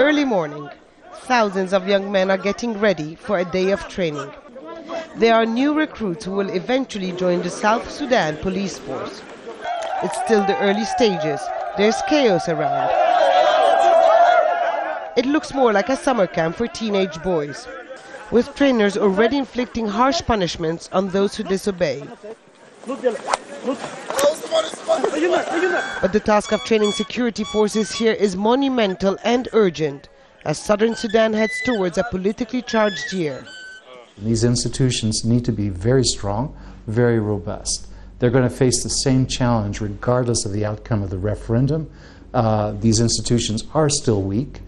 early morning, thousands of young men are getting ready for a day of training. They are new recruits who will eventually join the South Sudan police force. It's still the early stages. There's chaos around. It looks more like a summer camp for teenage boys, with trainers already inflicting harsh punishments on those who disobey. But the task of training security forces here is monumental and urgent, as southern Sudan heads towards a politically charged year. These institutions need to be very strong, very robust. They're going to face the same challenge regardless of the outcome of the referendum. These institutions are still weak.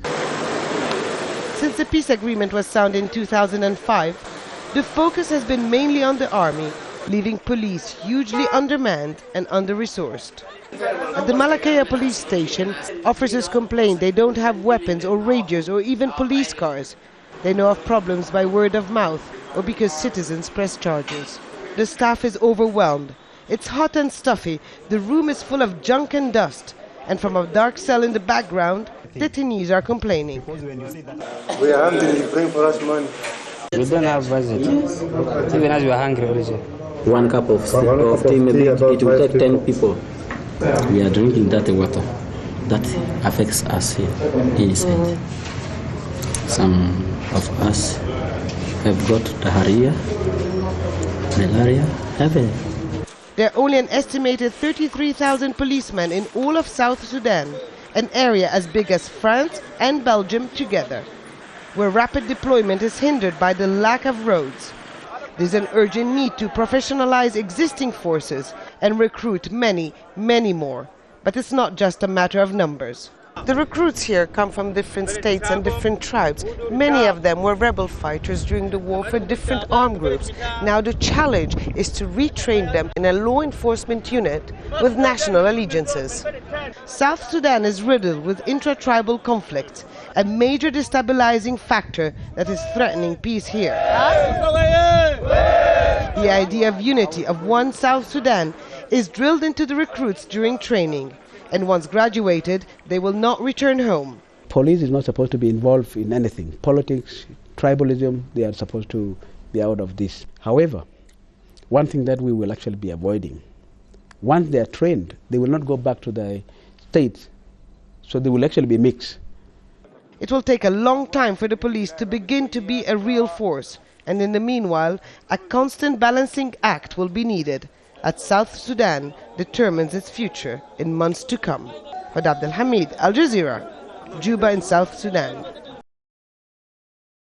Since the peace agreement was signed in 2005, the focus has been mainly on the army, leaving police hugely undermanned and under-resourced. At the Malakaya police station, officers complain they don't have weapons or radios or even police cars. They know of problems by word of mouth or because citizens press charges. The staff is overwhelmed. It's hot and stuffy, the room is full of junk and dust, and from a dark cell in the background, detainees are complaining. We are hungry, you bring for us money. We don't have budget, even as we are hungry also. One cup of tea, maybe it will take 10 people. We are drinking dirty water. That affects us here inside. Some of us have got diarrhea, malaria, everything. There are only an estimated 33,000 policemen in all of South Sudan, an area as big as France and Belgium together, where rapid deployment is hindered by the lack of roads. There's an urgent need to professionalize existing forces and recruit many, many more. But it's not just a matter of numbers. The recruits here come from different states and different tribes. Many of them were rebel fighters during the war for different armed groups. Now the challenge is to retrain them in a law enforcement unit with national allegiances. South Sudan is riddled with intra-tribal conflicts, a major destabilizing factor that is threatening peace here. The idea of unity of one South Sudan is drilled into the recruits during training, and once graduated, they will not return home. Police is not supposed to be involved in anything. Politics, tribalism, they are supposed to be out of this. However, one thing that we will actually be avoiding, once they are trained, they will not go back to their states, so they will actually be mixed. It will take a long time for the police to begin to be a real force, and in the meanwhile, a constant balancing act will be needed, as South Sudan determines its future in months to come. Hoda Abdel, Hamid, Al Jazeera, Juba in South Sudan.